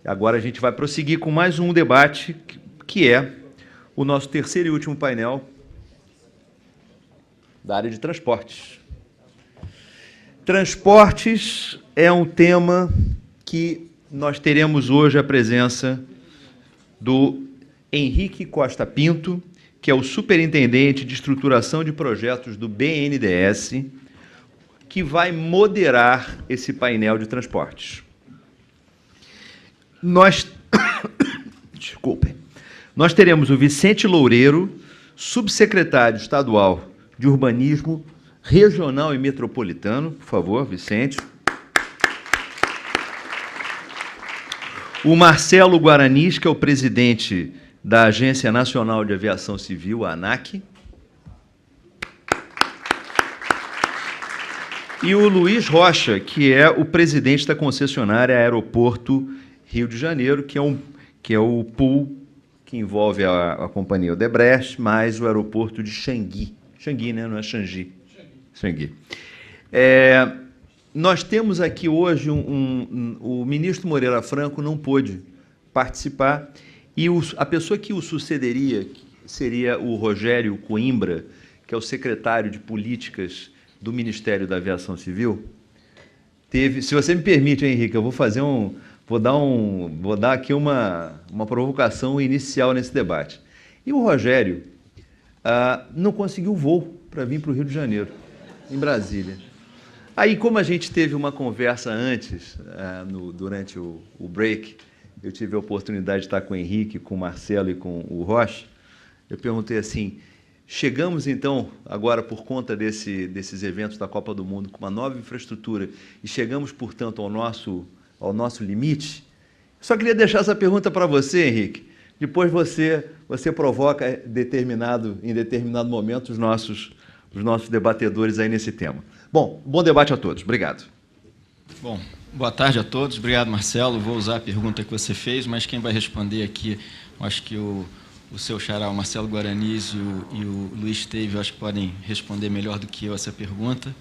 Agora a gente vai prosseguir com mais um debate, que é o nosso terceiro e último painel da área de transportes. Transportes é um tema que nós teremos hoje a presença do Henrique Costa Pinto, que é o superintendente de estruturação de projetos do BNDES, que vai moderar esse painel de transportes. Desculpem. Nós teremos o Vicente Loureiro, subsecretário estadual de Urbanismo Regional e Metropolitano. Por favor, Vicente. O Marcelo Guaranis, que é o presidente da Agência Nacional de Aviação Civil, a ANAC. E o Luiz Rocha, que é o presidente da concessionária Aeroporto Rio de Janeiro, que é o pool que envolve a companhia Odebrecht, mais o aeroporto de Xangui. Xangui, né? Não é Xangi. Xangui. Nós temos aqui hoje o ministro Moreira Franco não pôde participar, e a pessoa que o sucederia seria o Rogério Coimbra, que é o secretário de Políticas do Ministério da Aviação Civil. Se você me permite, Henrique, eu vou dar aqui uma provocação inicial nesse debate. E o Rogério não conseguiu voo para vir para o Rio de Janeiro, em Brasília. Aí, como a gente teve uma conversa antes, durante o break, eu tive a oportunidade de estar com o Henrique, com o Marcelo e com o Rocha, eu perguntei assim: chegamos, então, agora por conta desses eventos da Copa do Mundo, com uma nova infraestrutura, e chegamos, portanto, ao nosso limite? Só queria deixar essa pergunta para você, Henrique. Depois você provoca em determinado momento os nossos debatedores aí nesse tema. Bom debate a todos. Obrigado. Bom, boa tarde a todos. Obrigado, Marcelo. Vou usar a pergunta que você fez, mas quem vai responder aqui, acho que o seu xará, o Marcelo Guaranis e o Luiz Teve, acho que podem responder melhor do que eu essa pergunta.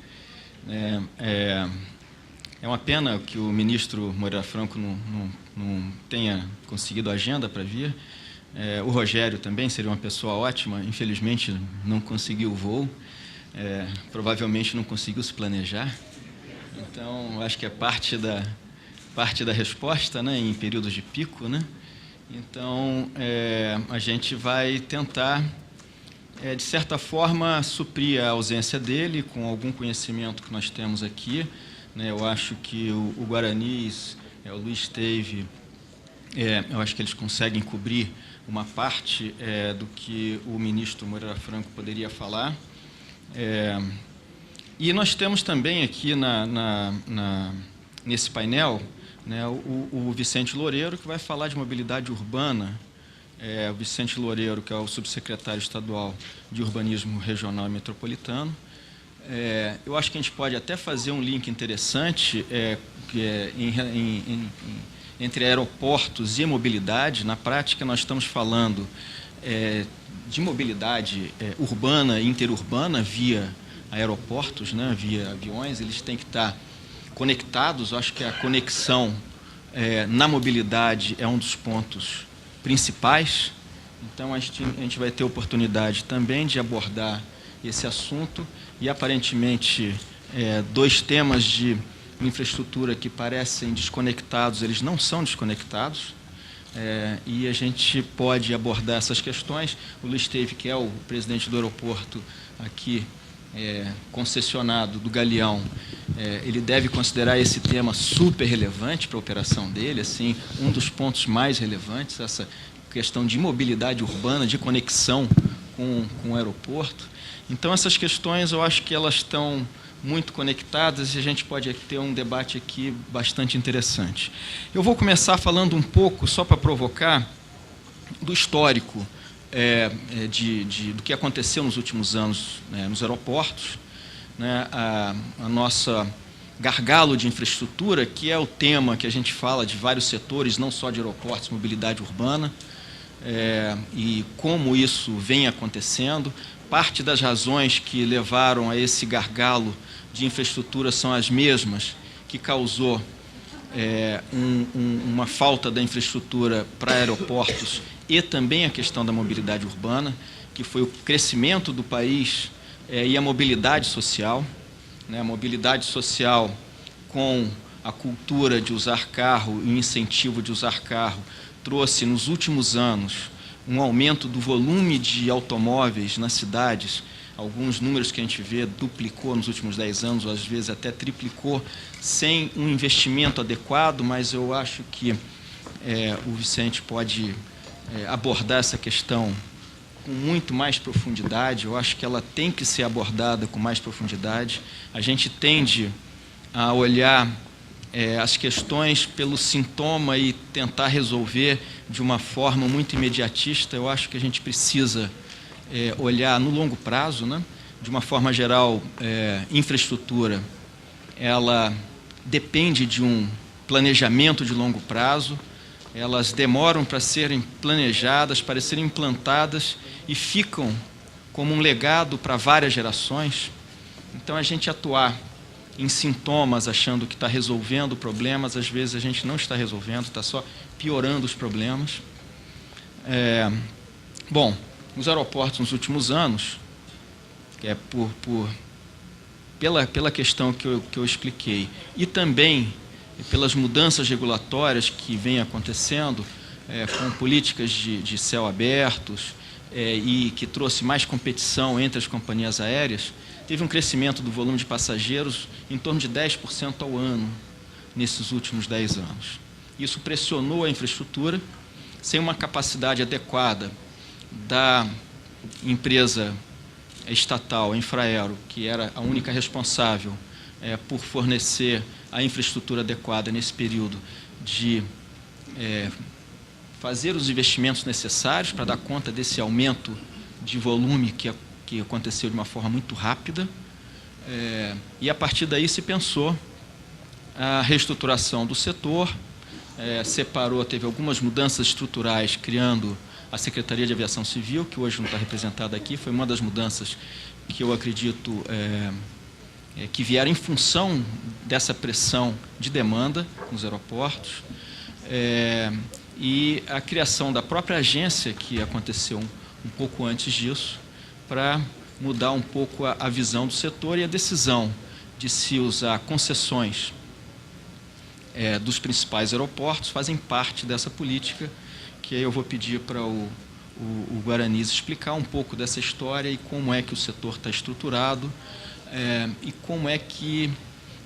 É uma pena que o ministro Moreira Franco não tenha conseguido a agenda para vir. O Rogério também seria uma pessoa ótima, infelizmente não conseguiu o voo, provavelmente não conseguiu se planejar. Então, acho que é parte da resposta, né, em períodos de pico, né? Então, a gente vai tentar, de certa forma, suprir a ausência dele com algum conhecimento que nós temos aqui. Eu acho que o Guaranis, o Luiz Teve, eu acho que eles conseguem cobrir uma parte do que o ministro Moreira Franco poderia falar. E nós temos também aqui nesse painel, né, o Vicente Loureiro, que vai falar de mobilidade urbana. O Vicente Loureiro, que é o subsecretário estadual de Urbanismo Regional e Metropolitano. Eu acho que a gente pode até fazer um link interessante entre aeroportos e mobilidade. Na prática, nós estamos falando de mobilidade urbana e interurbana via aeroportos, né, via aviões. Eles têm que estar conectados. Eu acho que a conexão na mobilidade é um dos pontos principais. Então, a gente vai ter oportunidade também de abordar esse assunto. E, aparentemente, dois temas de infraestrutura que parecem desconectados, eles não são desconectados, e a gente pode abordar essas questões. O Luiz Teve, que é o presidente do aeroporto aqui, concessionado do Galeão, ele deve considerar esse tema super relevante para a operação dele, assim, um dos pontos mais relevantes, essa questão de mobilidade urbana, de conexão com o aeroporto. Então, essas questões, eu acho que elas estão muito conectadas e a gente pode ter um debate aqui bastante interessante. Eu vou começar falando um pouco, só para provocar, do histórico do que aconteceu nos últimos anos, nos aeroportos, né, a nossa gargalo de infraestrutura, que é o tema que a gente fala de vários setores, não só de aeroportos, mobilidade urbana, e como isso vem acontecendo. Parte das razões que levaram a esse gargalo de infraestrutura são as mesmas que causou uma falta da infraestrutura para aeroportos e também a questão da mobilidade urbana, que foi o crescimento do país e a mobilidade social, né? A mobilidade social com a cultura de usar carro e o incentivo de usar carro trouxe, nos últimos anos, um aumento do volume de automóveis nas cidades. Alguns números que a gente vê duplicou nos últimos 10 anos, ou às vezes até triplicou, sem um investimento adequado, mas eu acho que o Vicente pode abordar essa questão com muito mais profundidade. Eu acho que ela tem que ser abordada com mais profundidade. A gente tende a olhar as questões pelo sintoma e tentar resolver de uma forma muito imediatista. Eu acho que a gente precisa olhar no longo prazo, né? De uma forma geral, infraestrutura, ela depende de um planejamento de longo prazo. Elas demoram para serem planejadas, para serem implantadas e ficam como um legado para várias gerações. Então, a gente atuar em sintomas, achando que está resolvendo problemas, às vezes a gente não está resolvendo, está só piorando os problemas. Bom, os aeroportos nos últimos anos, pela questão que eu expliquei, e também pelas mudanças regulatórias que vêm acontecendo, com políticas de céu abertos, e que trouxe mais competição entre as companhias aéreas, teve um crescimento do volume de passageiros em torno de 10% ao ano nesses últimos 10 anos. Isso pressionou a infraestrutura, sem uma capacidade adequada da empresa estatal, a Infraero, que era a única responsável por fornecer a infraestrutura adequada nesse período, de fazer os investimentos necessários para dar conta desse aumento de volume que aconteceu de uma forma muito rápida, e a partir daí se pensou a reestruturação do setor, teve algumas mudanças estruturais, criando a Secretaria de Aviação Civil, que hoje não está representada aqui. Foi uma das mudanças que eu acredito que vieram em função dessa pressão de demanda nos aeroportos, e a criação da própria agência, que aconteceu um pouco antes disso, para mudar um pouco a visão do setor, e a decisão de se usar concessões dos principais aeroportos fazem parte dessa política, que aí eu vou pedir para o Guaranis explicar um pouco dessa história e como é que o setor está estruturado, e como é que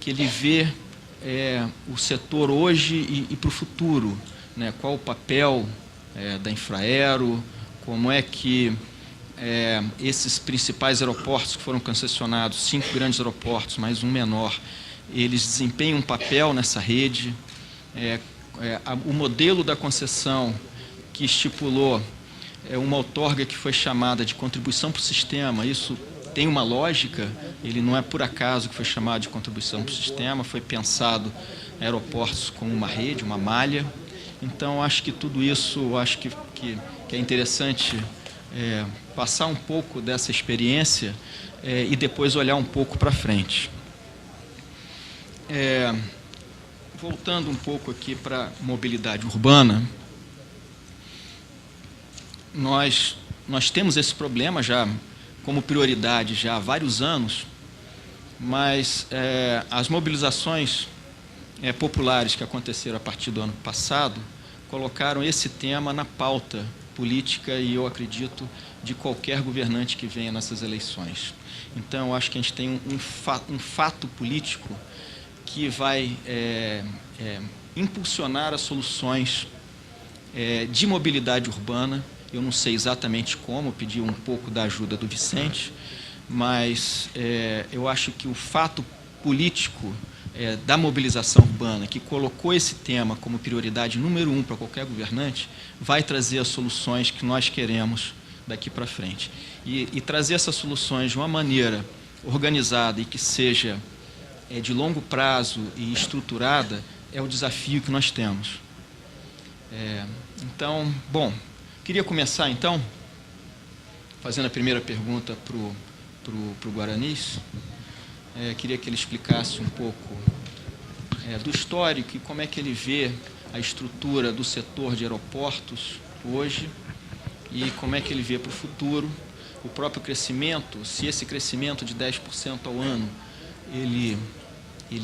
ele vê o setor hoje e para o futuro, né? Qual o papel da Infraero, como é que esses principais aeroportos que foram concessionados, 5 grandes aeroportos, mais um menor, eles desempenham um papel nessa rede. O modelo da concessão que estipulou uma outorga que foi chamada de contribuição para o sistema, isso tem uma lógica, ele não é por acaso que foi chamado de contribuição para o sistema, foi pensado aeroportos como uma rede, uma malha. Então, acho que tudo isso, acho que é interessante passar um pouco dessa experiência e depois olhar um pouco para frente. Voltando um pouco aqui para a mobilidade urbana, nós temos esse problema já como prioridade já há vários anos, mas as mobilizações populares que aconteceram a partir do ano passado colocaram esse tema na pauta política, e eu acredito de qualquer governante que venha nessas eleições. Então, eu acho que a gente tem um fato político que vai impulsionar as soluções de mobilidade urbana. Eu não sei exatamente como, pedi um pouco da ajuda do Vicente, mas eu acho que o fato político da mobilização urbana, que colocou esse tema como prioridade número 1 para qualquer governante, vai trazer as soluções que nós queremos daqui para frente. E trazer essas soluções de uma maneira organizada e que seja de longo prazo e estruturada é o desafio que nós temos. Então, bom, queria começar, então, fazendo a primeira pergunta para o Guaranis. Queria que ele explicasse um pouco do histórico e como é que ele vê a estrutura do setor de aeroportos hoje e como é que ele vê para o futuro, o próprio crescimento, se esse crescimento de 10% ao ano, ele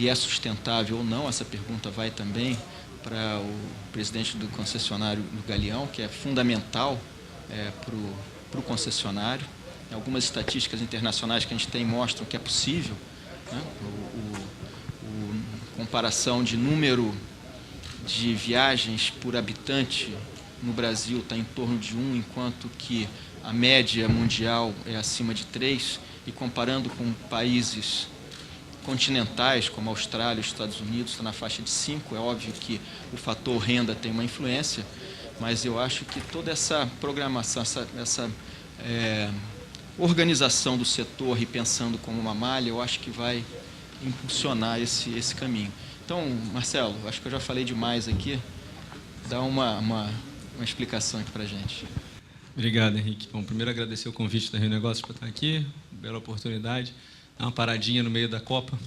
é sustentável ou não. Essa pergunta vai também para o presidente do concessionário do Galeão, que é fundamental para o concessionário. Algumas estatísticas internacionais que a gente tem mostram que é possível, né? Comparação de número de viagens por habitante no Brasil está em torno de 1, enquanto que a média mundial é acima de 3, e comparando com países continentais, como a Austrália e os Estados Unidos, está na faixa de 5. É óbvio que o fator renda tem uma influência, mas eu acho que toda essa programação, essa organização do setor e pensando como uma malha, eu acho que vai impulsionar esse caminho. Então, Marcelo, acho que eu já falei demais aqui. Dá uma explicação aqui para a gente. Obrigado, Henrique. Bom, primeiro agradecer o convite da Rio Negócios para estar aqui, bela oportunidade. Dar uma paradinha no meio da Copa.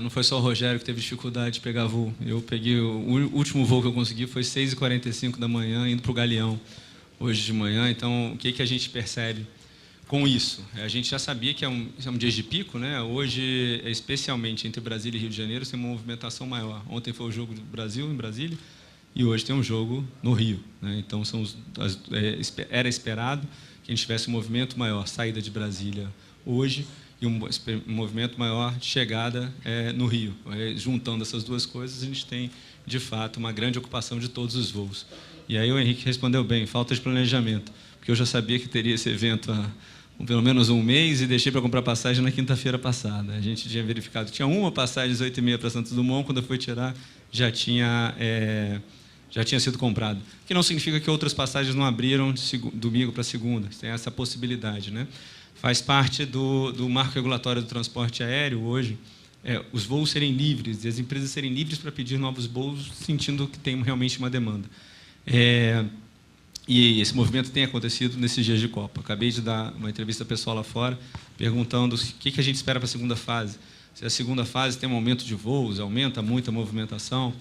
Não foi só o Rogério que teve dificuldade de pegar voo. Eu peguei, o último voo que eu consegui foi 6h45 da manhã, indo para o Galeão, hoje de manhã. Então, o que a gente percebe com isso? A gente já sabia que é um dia de pico, né? Hoje, especialmente entre Brasília e Rio de Janeiro, tem uma movimentação maior. Ontem foi o jogo do Brasil, em Brasília, e hoje tem um jogo no Rio, né? Então, era esperado que a gente tivesse um movimento maior, saída de Brasília hoje, e um movimento maior de chegada no Rio. Juntando essas duas coisas, a gente tem, de fato, uma grande ocupação de todos os voos. E aí o Henrique respondeu bem, falta de planejamento, porque eu já sabia que teria esse evento há pelo menos um mês e deixei para comprar passagem na quinta-feira passada. A gente tinha verificado que tinha uma passagem às 8h30 para Santos Dumont, quando eu fui tirar, já tinha sido comprado. O que não significa que outras passagens não abriram de domingo para segunda. Tem essa possibilidade, né? Faz parte do marco regulatório do transporte aéreo hoje, os voos serem livres e as empresas serem livres para pedir novos voos, sentindo que tem realmente uma demanda. E esse movimento tem acontecido nesses dias de Copa. Acabei de dar uma entrevista pessoal lá fora, perguntando o que a gente espera para a segunda fase. Se a segunda fase tem um aumento de voos, aumenta muito a movimentação.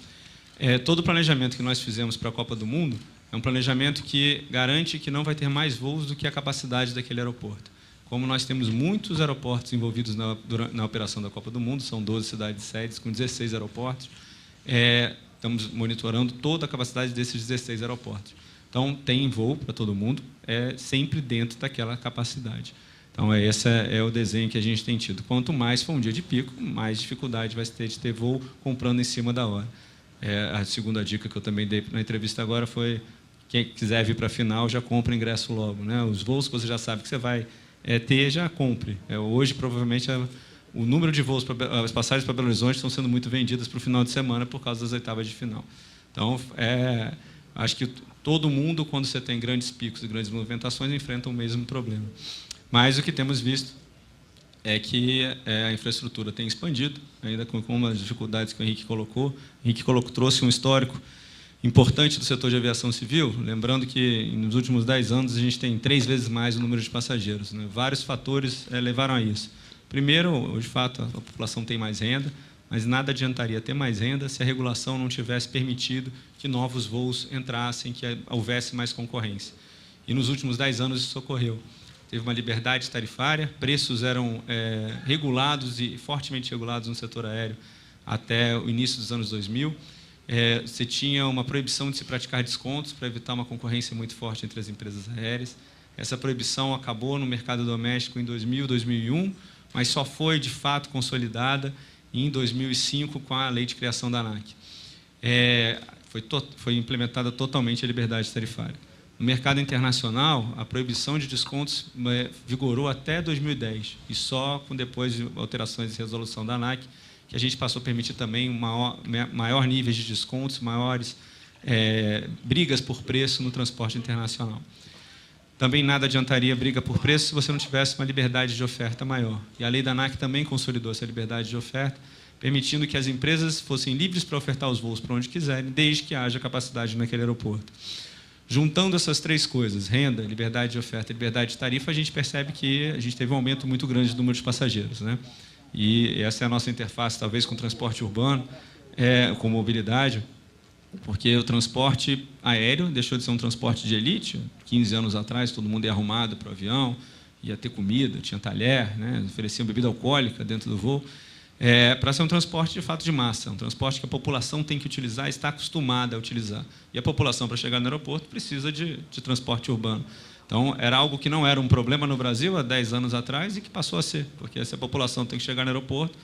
Todo o planejamento que nós fizemos para a Copa do Mundo é um planejamento que garante que não vai ter mais voos do que a capacidade daquele aeroporto. Como nós temos muitos aeroportos envolvidos na operação da Copa do Mundo, são 12 cidades sedes com 16 aeroportos, estamos monitorando toda a capacidade desses 16 aeroportos. Então, tem voo para todo mundo, sempre dentro daquela capacidade. Então, esse é o desenho que a gente tem tido. Quanto mais for um dia de pico, mais dificuldade vai ter de ter voo comprando em cima da hora. A segunda dica que eu também dei na entrevista agora foi: quem quiser vir para a final, já compra ingresso logo, né? Os voos que você já sabe que você vai ter, já compre. Hoje, provavelmente, o número de voos, as passagens para Belo Horizonte estão sendo muito vendidas para o final de semana por causa das oitavas de final. Então, acho que todo mundo, quando você tem grandes picos e grandes movimentações, enfrenta o mesmo problema. Mas o que temos visto é que a infraestrutura tem expandido, ainda com as dificuldades que o Henrique colocou. O Henrique trouxe um histórico importante do setor de aviação civil, lembrando que nos últimos 10 anos a gente tem 3 vezes mais o número de passageiros, né? Vários fatores levaram a isso. Primeiro, de fato, a população tem mais renda, mas nada adiantaria ter mais renda se a regulação não tivesse permitido que novos voos entrassem, que houvesse mais concorrência. E nos últimos 10 anos isso ocorreu. Teve uma liberdade tarifária, preços eram regulados e fortemente regulados no setor aéreo até o início dos anos 2000. Você tinha uma proibição de se praticar descontos para evitar uma concorrência muito forte entre as empresas aéreas. Essa proibição acabou no mercado doméstico em 2000, 2001, mas só foi, de fato, consolidada em 2005 com a lei de criação da ANAC. Foi implementada totalmente a liberdade tarifária. No mercado internacional, a proibição de descontos vigorou até 2010, e só depois de alterações de resolução da ANAC, que a gente passou a permitir também maior nível de descontos, maiores brigas por preço no transporte internacional. Também nada adiantaria briga por preço se você não tivesse uma liberdade de oferta maior. E a lei da ANAC também consolidou essa liberdade de oferta, permitindo que as empresas fossem livres para ofertar os voos para onde quiserem, desde que haja capacidade naquele aeroporto. Juntando essas 3 coisas, renda, liberdade de oferta e liberdade de tarifa, a gente percebe que a gente teve um aumento muito grande do número de passageiros, né? E essa é a nossa interface, talvez, com o transporte urbano. com mobilidade, porque o transporte aéreo deixou de ser um transporte de elite. 15 anos atrás, todo mundo ia arrumado para o avião, ia ter comida, tinha talher, né, ofereciam bebida alcoólica dentro do voo, para ser um transporte de fato de massa, um transporte que a população tem que utilizar, está acostumada a utilizar. E a população, para chegar no aeroporto, precisa de transporte urbano. Então, era algo que não era um problema no Brasil há 10 anos atrás e que passou a ser, porque se a população tem que chegar no aeroporto,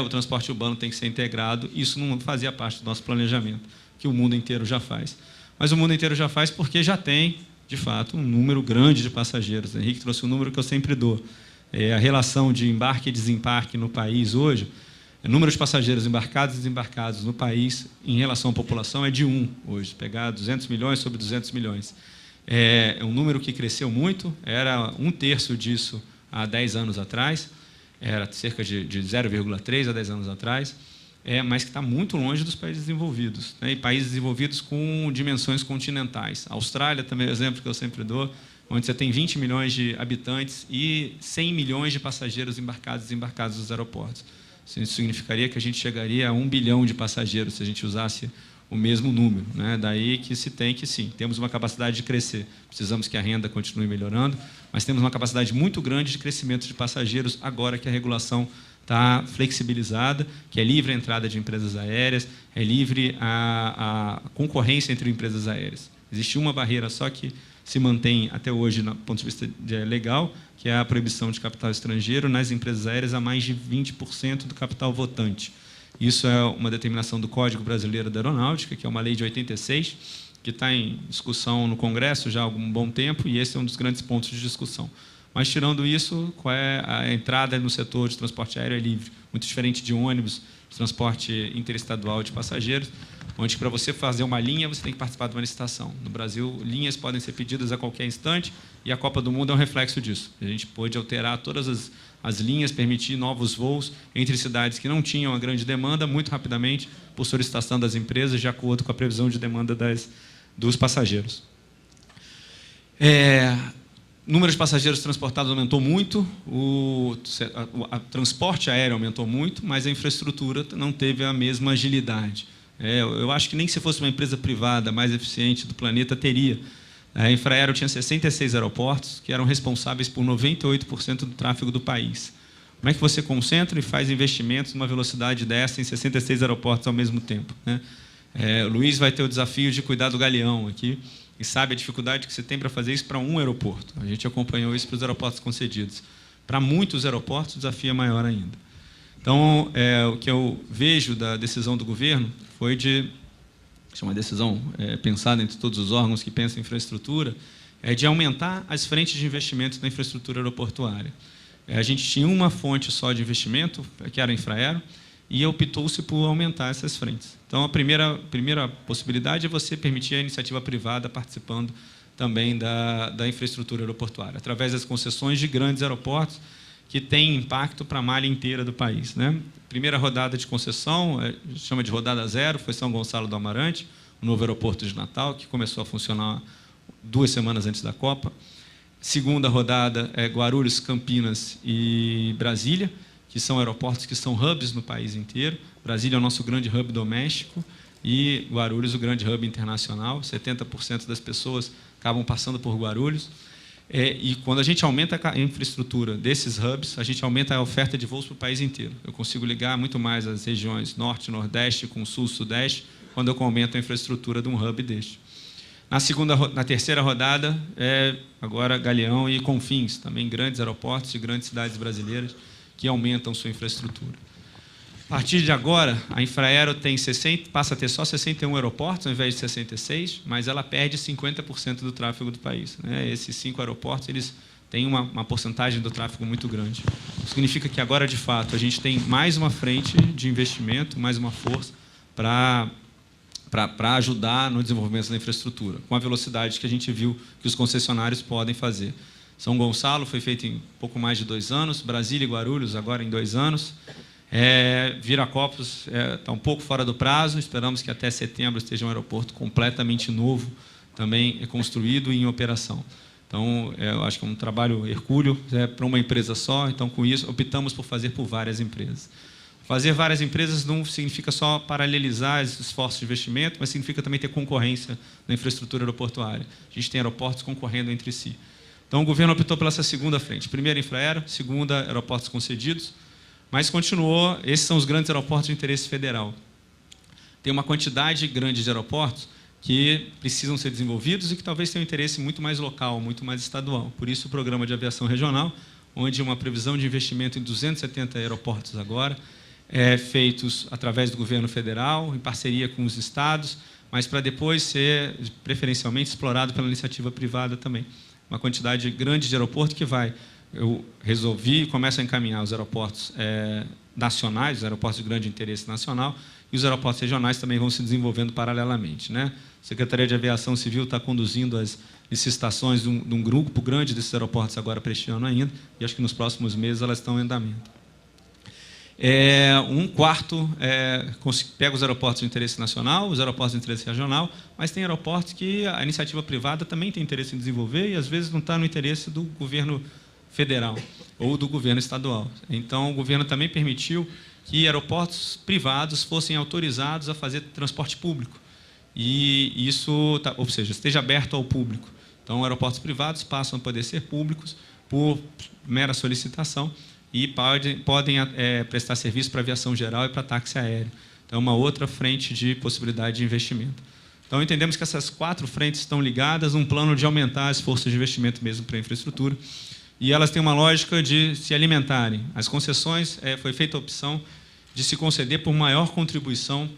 o transporte urbano tem que ser integrado. Isso não fazia parte do nosso planejamento, que o mundo inteiro já faz. Mas o mundo inteiro já faz porque já tem, de fato, um número grande de passageiros. O Henrique trouxe um número que eu sempre dou. A relação de embarque e desembarque no país hoje, o número de passageiros embarcados e desembarcados no país em relação à população é de 1 hoje. Pegar 200 milhões sobre 200 milhões. É um número que cresceu muito, era 1/3 disso há 10 anos atrás, era cerca de 0,3 há 10 anos atrás, mas que está muito longe dos países desenvolvidos, né? E países desenvolvidos com dimensões continentais. A Austrália também é um exemplo que eu sempre dou, onde você tem 20 milhões de habitantes e 100 milhões de passageiros embarcados e desembarcados nos aeroportos. Isso significaria que a gente chegaria a 1 bilhão de passageiros se a gente usasse o mesmo número, né? Daí que se tem que, sim, temos uma capacidade de crescer. Precisamos que a renda continue melhorando, mas temos uma capacidade muito grande de crescimento de passageiros agora que a regulação está flexibilizada, que é livre a entrada de empresas aéreas, é livre a concorrência entre empresas aéreas. Existe uma barreira só que se mantém até hoje, do ponto de vista legal, que é a proibição de capital estrangeiro nas empresas aéreas a mais de 20% do capital votante. Isso é uma determinação do Código Brasileiro da Aeronáutica, que é uma lei de 86, que está em discussão no Congresso já há algum bom tempo, e esse é um dos grandes pontos de discussão. Mas, tirando isso, qual é a entrada no setor de transporte aéreo é livre, muito diferente de ônibus, de transporte interestadual de passageiros, onde, para você fazer uma linha, você tem que participar de uma licitação. No Brasil, linhas podem ser pedidas a qualquer instante, e a Copa do Mundo é um reflexo disso. A gente pôde alterar todas as linhas, permitir novos voos entre cidades que não tinham a grande demanda, muito rapidamente, por solicitação das empresas, de acordo com a previsão de demanda dos passageiros. O número de passageiros transportados aumentou muito, o transporte aéreo aumentou muito, mas a infraestrutura não teve a mesma agilidade. Eu acho que nem se fosse uma empresa privada mais eficiente do planeta, teria. A Infraero tinha 66 aeroportos, que eram responsáveis por 98% do tráfego do país. Como é que você concentra e faz investimentos numa velocidade dessa em 66 aeroportos ao mesmo tempo, né? O Luiz vai ter o desafio de cuidar do Galeão aqui, e sabe a dificuldade que você tem para fazer isso para um aeroporto. A gente acompanhou isso para os aeroportos concedidos. Para muitos aeroportos, o desafio é maior ainda. Então, o que eu vejo da decisão do governo foi é uma decisão pensada entre todos os órgãos que pensam em infraestrutura, de aumentar as frentes de investimentos na infraestrutura aeroportuária. A gente tinha uma fonte só de investimento, que era a Infraero, e optou-se por aumentar essas frentes. Então, a primeira possibilidade é você permitir a iniciativa privada participando também da infraestrutura aeroportuária, através das concessões de grandes aeroportos que têm impacto para a malha inteira do país, né? Primeira rodada de concessão, chama de rodada 0, foi São Gonçalo do Amarante, o novo aeroporto de Natal, que começou a funcionar 2 semanas antes da Copa. Segunda rodada é Guarulhos, Campinas e Brasília, que são aeroportos que são hubs no país inteiro. Brasília é o nosso grande hub doméstico e Guarulhos o grande hub internacional. 70% das pessoas acabam passando por Guarulhos. E quando a gente aumenta a infraestrutura desses hubs, a gente aumenta a oferta de voos para o país inteiro. Eu consigo ligar muito mais as regiões norte, nordeste com sul, sudeste, quando eu aumento a infraestrutura de um hub deste. Na terceira rodada, agora Galeão e Confins, também grandes aeroportos de grandes cidades brasileiras que aumentam sua infraestrutura. A partir de agora, a Infraero passa a ter só 61 aeroportos, ao invés de 66, mas ela perde 50% do tráfego do país, né? Esses 5 aeroportos eles têm uma porcentagem do tráfego muito grande. Significa que agora, de fato, a gente tem mais uma frente de investimento, mais uma força para ajudar no desenvolvimento da infraestrutura, com a velocidade que a gente viu que os concessionários podem fazer. São Gonçalo foi feito em pouco mais de 2 anos, Brasília e Guarulhos agora em 2 anos. Viracopos está um pouco fora do prazo, esperamos que até setembro esteja um aeroporto completamente novo, também construído e em operação. Então, eu acho que é um trabalho hercúleo para uma empresa só, então, com isso, optamos por fazer por várias empresas. Fazer várias empresas não significa só paralelizar os esforços de investimento, mas significa também ter concorrência na infraestrutura aeroportuária. A gente tem aeroportos concorrendo entre si. Então, o governo optou pela essa segunda frente. Primeira, Infraero. Segunda, aeroportos concedidos. Mas continuou, esses são os grandes aeroportos de interesse federal. Tem uma quantidade grande de aeroportos que precisam ser desenvolvidos e que talvez tenham interesse muito mais local, muito mais estadual. Por isso, o Programa de Aviação Regional, onde uma previsão de investimento em 270 aeroportos agora, feitos através do governo federal, em parceria com os estados, mas para depois ser preferencialmente explorado pela iniciativa privada também. Uma quantidade grande de aeroporto que eu resolvi e começo a encaminhar os aeroportos nacionais, os aeroportos de grande interesse nacional, e os aeroportos regionais também vão se desenvolvendo paralelamente, né? A Secretaria de Aviação Civil está conduzindo as licitações de um grupo grande desses aeroportos agora para este ano ainda, e acho que nos próximos meses elas estão em andamento. Um quarto pega os aeroportos de interesse nacional, os aeroportos de interesse regional, mas tem aeroportos que a iniciativa privada também tem interesse em desenvolver e, às vezes, não está no interesse do governo federal ou do governo estadual. Então, o governo também permitiu que aeroportos privados fossem autorizados a fazer transporte público. E isso, ou seja, esteja aberto ao público. Então, aeroportos privados passam a poder ser públicos por mera solicitação e podem prestar serviço para aviação geral e para táxi aéreo. Então, é uma outra frente de possibilidade de investimento. Então, entendemos que essas 4 frentes estão ligadas num plano de aumentar as forças de investimento mesmo para a infraestrutura, e elas têm uma lógica de se alimentarem. As concessões, foi feita a opção de se conceder por maior contribuição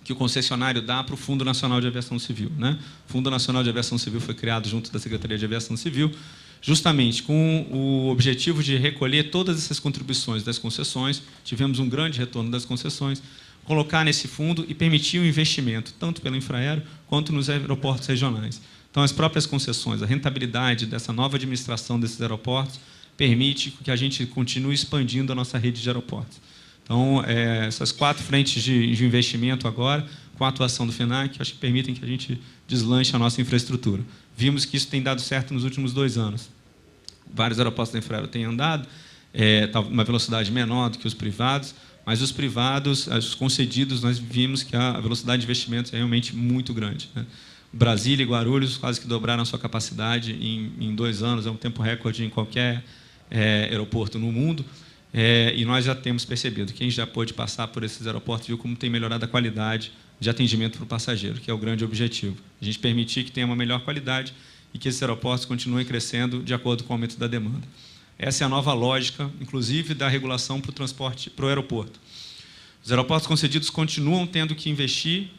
que o concessionário dá para o Fundo Nacional de Aviação Civil, né? O Fundo Nacional de Aviação Civil foi criado junto da Secretaria de Aviação Civil, justamente com o objetivo de recolher todas essas contribuições das concessões. Tivemos um grande retorno das concessões, colocar nesse fundo e permitir o investimento, tanto pelo Infraero quanto nos aeroportos regionais. Então, as próprias concessões, a rentabilidade dessa nova administração desses aeroportos permite que a gente continue expandindo a nossa rede de aeroportos. Então, essas 4 frentes de investimento agora, com a atuação do FENAC, acho que permitem que a gente deslanche a nossa infraestrutura. Vimos que isso tem dado certo nos últimos 2 anos. Vários aeroportos da Infraero têm andado, uma velocidade menor do que os privados, mas os privados, os concedidos, nós vimos que a velocidade de investimento é realmente muito grande, né? Brasília e Guarulhos quase que dobraram a sua capacidade em 2 anos, é um tempo recorde em qualquer aeroporto no mundo, e nós já temos percebido, quem já pôde passar por esses aeroportos viu como tem melhorado a qualidade de atendimento para o passageiro, que é o grande objetivo. A gente permitir que tenha uma melhor qualidade e que esses aeroportos continuem crescendo de acordo com o aumento da demanda. Essa é a nova lógica, inclusive, da regulação para o transporte para o aeroporto. Os aeroportos concedidos continuam tendo que investir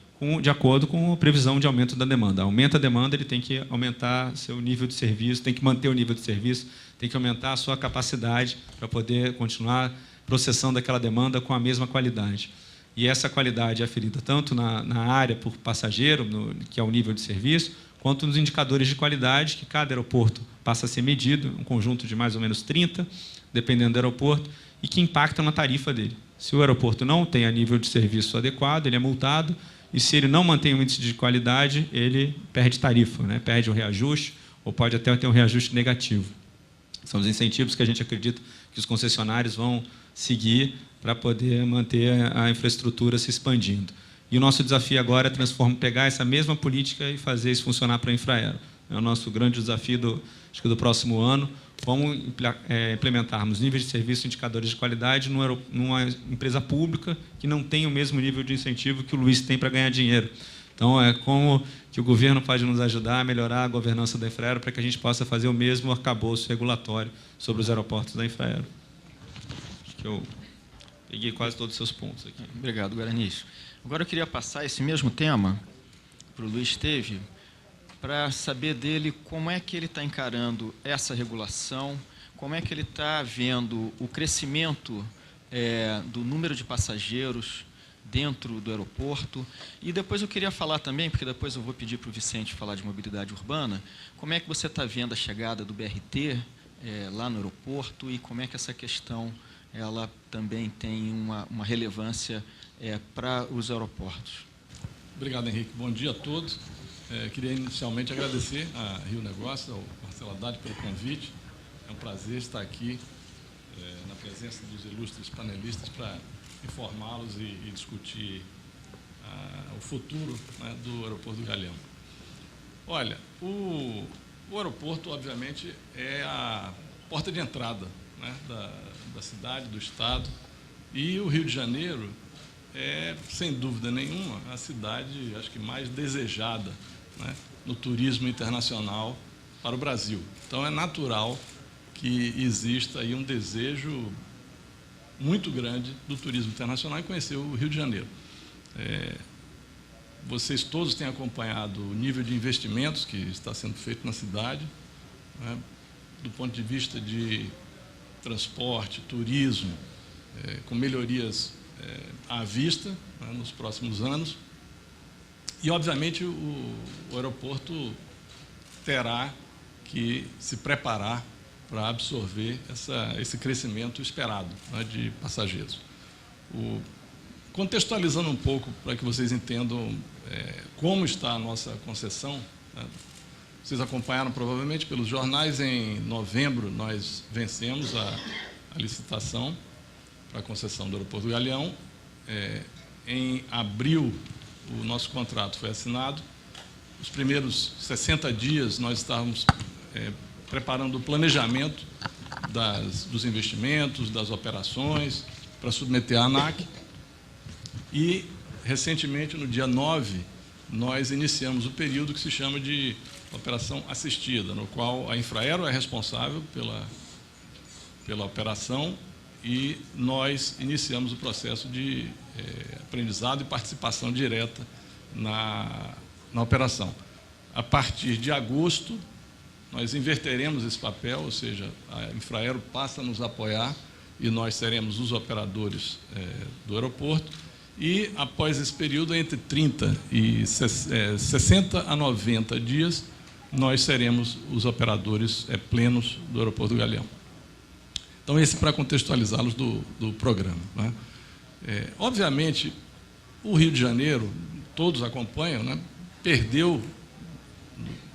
de acordo com a previsão de aumento da demanda. Aumenta a demanda, ele tem que aumentar seu nível de serviço, tem que manter o nível de serviço, tem que aumentar a sua capacidade para poder continuar processando aquela demanda com a mesma qualidade. E essa qualidade é aferida tanto na área por passageiro, que é o nível de serviço, quanto nos indicadores de qualidade, que cada aeroporto passa a ser medido, um conjunto de mais ou menos 30, dependendo do aeroporto, e que impactam na tarifa dele. Se o aeroporto não tem a nível de serviço adequado, ele é multado, e se ele não mantém um índice de qualidade, ele perde tarifa, né? Perde o reajuste, ou pode até ter um reajuste negativo. São os incentivos que a gente acredita que os concessionários vão seguir para poder manter a infraestrutura se expandindo. E o nosso desafio agora é pegar essa mesma política e fazer isso funcionar para a Infraero. É o nosso grande desafio do próximo ano, como implementarmos níveis de serviço e indicadores de qualidade numa empresa pública que não tem o mesmo nível de incentivo que o Luiz tem para ganhar dinheiro. Então, é como que o governo pode nos ajudar a melhorar a governança da Infraero para que a gente possa fazer o mesmo arcabouço regulatório sobre os aeroportos da Infraero. Acho que eu peguei quase todos os seus pontos aqui. Obrigado, Guaranis. Agora eu queria passar esse mesmo tema para o Luiz Teve, para saber dele como é que ele está encarando essa regulação, como é que ele está vendo o crescimento do número de passageiros dentro do aeroporto. E depois eu queria falar também, porque depois eu vou pedir para o Vicente falar de mobilidade urbana, como é que você está vendo a chegada do BRT lá no aeroporto e como é que essa questão ela também tem uma relevância para os aeroportos. Obrigado, Henrique. Bom dia a todos. Queria inicialmente agradecer a Rio Negócios, ao Marcelo Haddad, pelo convite. É um prazer estar aqui na presença dos ilustres panelistas para informá-los e discutir o futuro, né, do aeroporto do Galeão. Olha, o aeroporto, obviamente, é a porta de entrada, né, da cidade, do Estado, e o Rio de Janeiro é, sem dúvida nenhuma, a cidade, acho que mais desejada, né, no turismo internacional para o Brasil. Então, é natural que exista aí um desejo muito grande do turismo internacional em conhecer o Rio de Janeiro. Vocês todos têm acompanhado o nível de investimentos que está sendo feito na cidade, né, do ponto de vista de transporte, turismo, com melhorias à vista, né, nos próximos anos. E, obviamente, o aeroporto terá que se preparar para absorver esse crescimento esperado, né, de passageiros. Contextualizando um pouco para que vocês entendam como está a nossa concessão, né, vocês acompanharam provavelmente pelos jornais, em novembro nós vencemos a licitação para a concessão do aeroporto do Galeão. Em abril o nosso contrato foi assinado. Os primeiros 60 dias nós estávamos preparando o planejamento dos investimentos, das operações, para submeter à ANAC. E, recentemente, no dia 9, nós iniciamos o período que se chama de operação assistida, no qual a Infraero é responsável pela operação e nós iniciamos o processo de aprendizado e participação direta na operação. A partir de agosto, nós inverteremos esse papel, ou seja, a Infraero passa a nos apoiar e nós seremos os operadores do aeroporto. E, após esse período, entre 30 e 60 a 90 dias, nós seremos os operadores plenos do aeroporto do Galeão. Então, esse para contextualizá-los do programa, né? Obviamente, o Rio de Janeiro, todos acompanham, né, perdeu,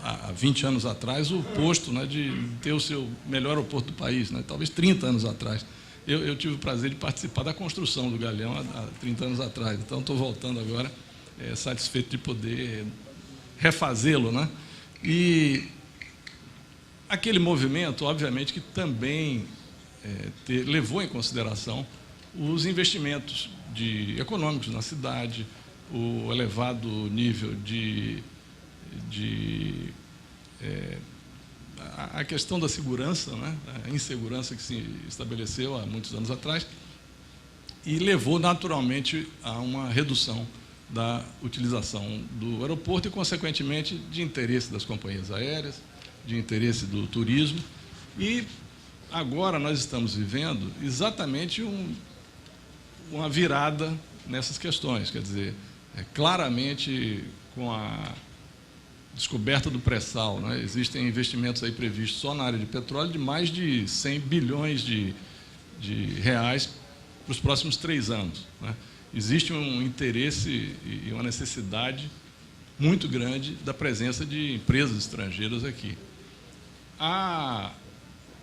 há 20 anos atrás, o posto, né, de ter o seu melhor aeroporto do país, né, talvez 30 anos atrás. Eu tive o prazer de participar da construção do Galeão há 30 anos atrás, então estou voltando agora satisfeito de poder refazê-lo, né? E aquele movimento, obviamente, que também levou em consideração os investimentos econômicos na cidade, o elevado nível a questão da segurança, né, a insegurança que se estabeleceu há muitos anos atrás, e levou naturalmente a uma redução da utilização do aeroporto e, consequentemente, de interesse das companhias aéreas, de interesse do turismo. E agora nós estamos vivendo exatamente uma virada nessas questões, quer dizer, claramente com a descoberta do pré-sal, né, existem investimentos aí previstos só na área de petróleo de mais de 100 bilhões de reais para os próximos 3 anos, né. Existe um interesse e uma necessidade muito grande da presença de empresas estrangeiras aqui.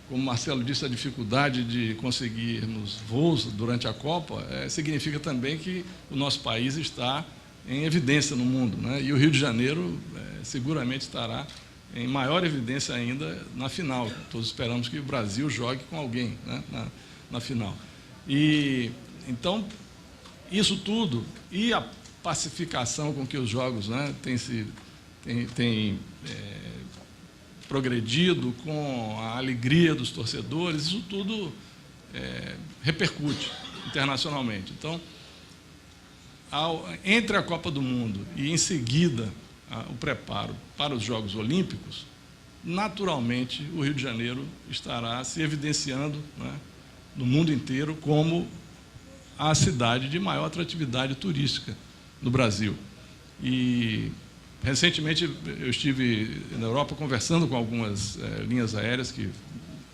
Como o Marcelo disse, a dificuldade de conseguirmos voos durante a Copa significa também que o nosso país está em evidência no mundo, né? E o Rio de Janeiro seguramente estará em maior evidência ainda na final. Todos esperamos que o Brasil jogue com alguém, né, na final. E então, isso tudo e a pacificação com que os jogos, né, têm progredido, com a alegria dos torcedores, isso tudo repercute internacionalmente. Então, entre a Copa do Mundo e, em seguida, o preparo para os Jogos Olímpicos, naturalmente, o Rio de Janeiro estará se evidenciando, né, no mundo inteiro como a cidade de maior atratividade turística no Brasil. E, recentemente, eu estive na Europa conversando com algumas linhas aéreas que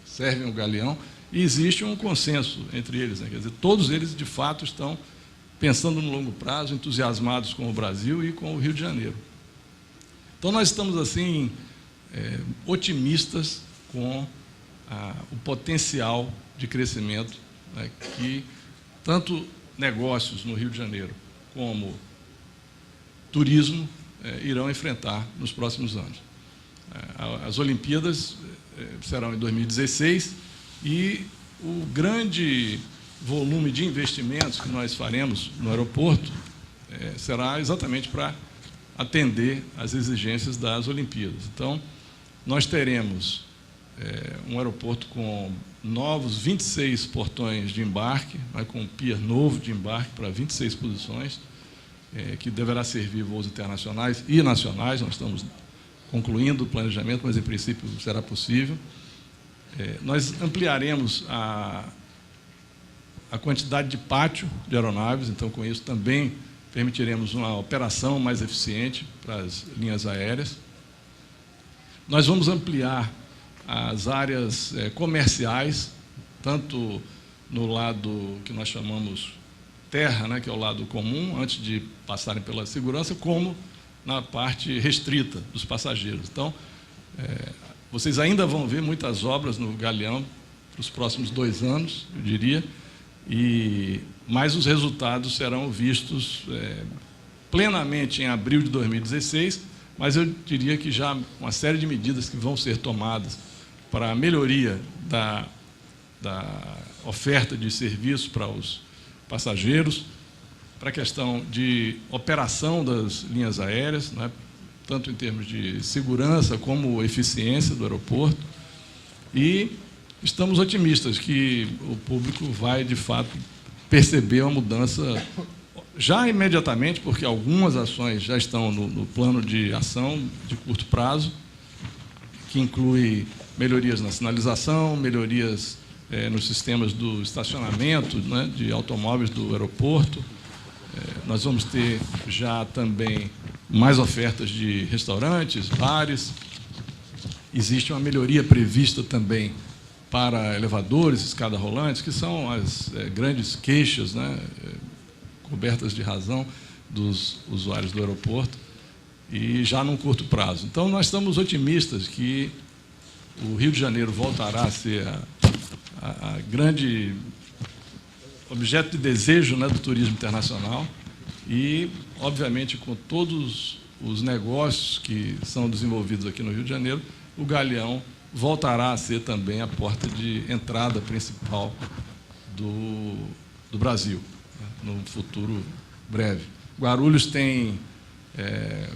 servem o Galeão e existe um consenso entre eles, né? Quer dizer, todos eles, de fato, estão pensando no longo prazo, entusiasmados com o Brasil e com o Rio de Janeiro. Então, nós estamos, assim, otimistas com o potencial de crescimento, né, que tanto negócios no Rio de Janeiro como turismo irão enfrentar nos próximos anos. As Olimpíadas serão em 2016 e o grande volume de investimentos que nós faremos no aeroporto será exatamente para atender às exigências das Olimpíadas. Então, nós teremos um aeroporto com novos 26 portões de embarque, com um pier novo de embarque para 26 posições, que deverá servir voos internacionais e nacionais. Nós estamos concluindo o planejamento, mas, em princípio, será possível. Nós ampliaremos a quantidade de pátio de aeronaves, então, com isso, também permitiremos uma operação mais eficiente para as linhas aéreas. Nós vamos ampliar as áreas comerciais, tanto no lado que nós chamamos terra, né, que é o lado comum, antes de passarem pela segurança, como na parte restrita dos passageiros. Então, vocês ainda vão ver muitas obras no Galeão para os próximos 2 anos, eu diria, mas os resultados serão vistos plenamente em abril de 2016, mas eu diria que já uma série de medidas que vão ser tomadas para a melhoria da oferta de serviço para os passageiros, para a questão de operação das linhas aéreas, né, tanto em termos de segurança como eficiência do aeroporto. E estamos otimistas que o público vai, de fato, perceber uma mudança já imediatamente, porque algumas ações já estão no plano de ação de curto prazo, que inclui melhorias na sinalização, melhorias nos sistemas do estacionamento, né, de automóveis do aeroporto. Nós vamos ter já também mais ofertas de restaurantes, bares. Existe uma melhoria prevista também para elevadores, escadas rolantes, que são as grandes queixas, né, cobertas de razão dos usuários do aeroporto, e já num curto prazo. Então, nós estamos otimistas que o Rio de Janeiro voltará a ser a grande objeto de desejo, né, do turismo internacional e, obviamente, com todos os negócios que são desenvolvidos aqui no Rio de Janeiro, o Galeão voltará a ser também a porta de entrada principal do Brasil, né, no futuro breve. Guarulhos tem,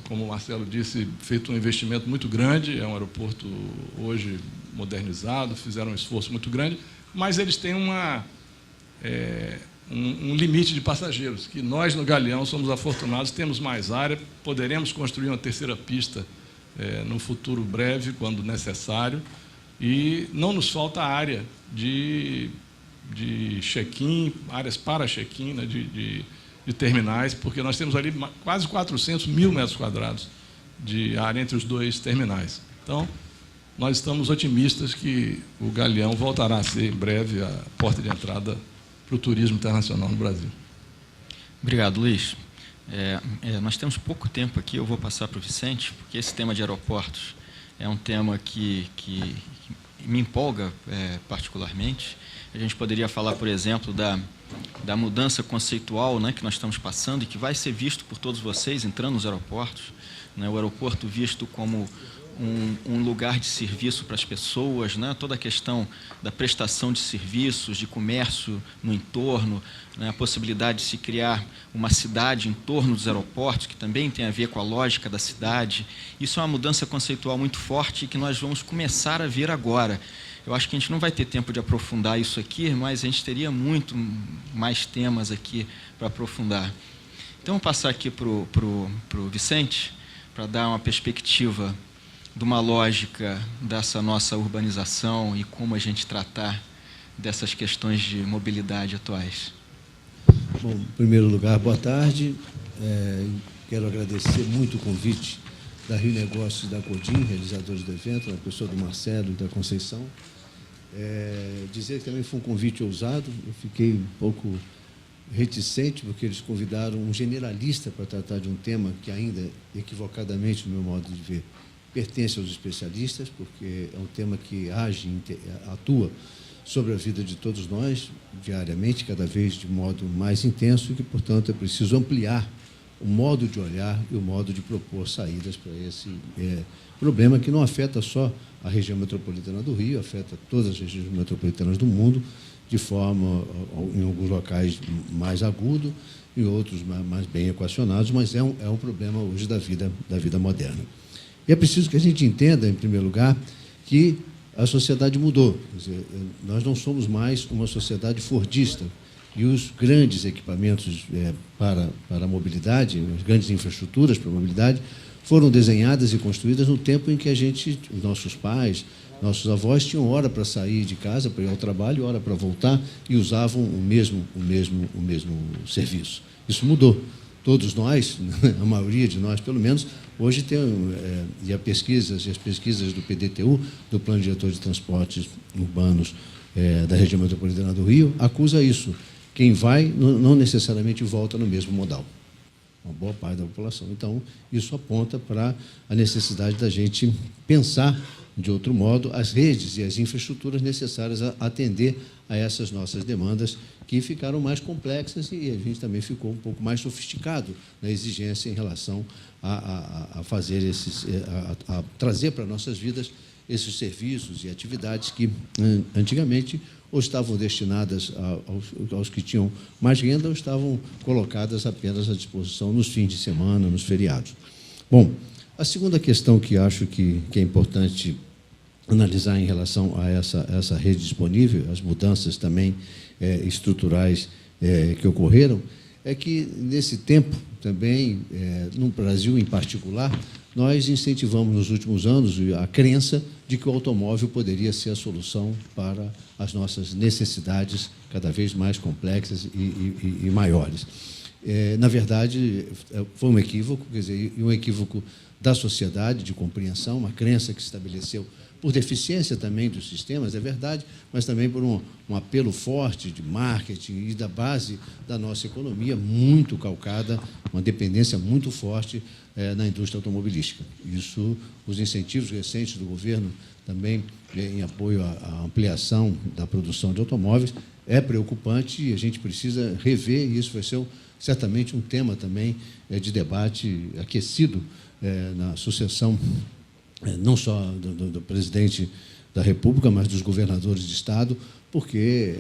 como o Marcelo disse, feito um investimento muito grande, é um aeroporto hoje modernizado, fizeram um esforço muito grande, mas eles têm um limite de passageiros, que nós, no Galeão, somos afortunados, temos mais área, poderemos construir uma terceira pista no futuro breve, quando necessário, e não nos falta área de check-in, áreas para check-in, né, de terminais, porque nós temos ali quase 400 mil metros quadrados de área entre os 2 terminais. Então, nós estamos otimistas que o Galeão voltará a ser, em breve, a porta de entrada para o turismo internacional no Brasil. Obrigado, Luiz. Nós temos pouco tempo aqui, eu vou passar para o Vicente, porque esse tema de aeroportos é um tema que me empolga particularmente. A gente poderia falar, por exemplo, da mudança conceitual, né, que nós estamos passando e que vai ser visto por todos vocês entrando nos aeroportos, né, o aeroporto visto como um lugar de serviço para as pessoas, né, toda a questão da prestação de serviços, de comércio no entorno, né, a possibilidade de se criar uma cidade em torno dos aeroportos, que também tem a ver com a lógica da cidade. Isso é uma mudança conceitual muito forte que nós vamos começar a ver agora. Eu acho que a gente não vai ter tempo de aprofundar isso aqui, mas a gente teria muito mais temas aqui para aprofundar. Então, vou passar aqui para o Vicente, para dar uma perspectiva de uma lógica dessa nossa urbanização e como a gente tratar dessas questões de mobilidade atuais. Bom, em primeiro lugar, boa tarde. Quero agradecer muito o convite da Rio Negócios e da Codim, realizadores do evento, na pessoa do Marcelo e da Conceição. Dizer que também foi um convite ousado, eu fiquei um pouco reticente, porque eles convidaram um generalista para tratar de um tema que ainda, equivocadamente, no meu modo de ver, pertence aos especialistas, porque é um tema que atua sobre a vida de todos nós, diariamente, cada vez de modo mais intenso, e que, portanto, é preciso ampliar o modo de olhar e o modo de propor saídas para esse problema, que não afeta só a região metropolitana do Rio, afeta todas as regiões metropolitanas do mundo, de forma, em alguns locais, mais agudo, em outros mais bem equacionados, mas é um problema hoje da vida moderna. E é preciso que a gente entenda, em primeiro lugar, que a sociedade mudou. Quer dizer, nós não somos mais uma sociedade fordista, e os grandes equipamentos para a mobilidade, as grandes infraestruturas para a mobilidade, foram desenhadas e construídas no tempo em que os nossos pais, nossos avós tinham hora para sair de casa, para ir ao trabalho, hora para voltar, e usavam o mesmo serviço. Isso mudou. Todos nós, a maioria de nós, pelo menos, hoje tem, e as pesquisas do PDTU, do Plano Diretor de Transportes Urbanos da região metropolitana do Rio, acusa isso. Quem vai não necessariamente volta no mesmo modal. Uma boa parte da população. Então, isso aponta para a necessidade da gente pensar, de outro modo, as redes e as infraestruturas necessárias a atender a essas nossas demandas, que ficaram mais complexas, e a gente também ficou um pouco mais sofisticado na exigência em relação a fazer a trazer para nossas vidas esses serviços e atividades que, antigamente, ou estavam destinadas aos que tinham mais renda, ou estavam colocadas apenas à disposição nos fins de semana, nos feriados. Bom, a segunda questão que acho que é importante analisar em relação a essa rede disponível, as mudanças também estruturais que ocorreram, é que, nesse tempo, também, no Brasil em particular, nós incentivamos nos últimos anos a crença de que o automóvel poderia ser a solução para as nossas necessidades cada vez mais complexas e maiores. Na verdade, foi um equívoco, quer dizer, um equívoco da sociedade de compreensão, uma crença que se estabeleceu por deficiência também dos sistemas, é verdade, mas também por um apelo forte de marketing e da base da nossa economia, muito calcada, uma dependência muito forte na indústria automobilística. Isso, os incentivos recentes do governo também em apoio à ampliação da produção de automóveis, é preocupante, e a gente precisa rever, e isso vai ser certamente um tema também de debate aquecido na sucessão, não só do presidente da República, mas dos governadores de Estado, porque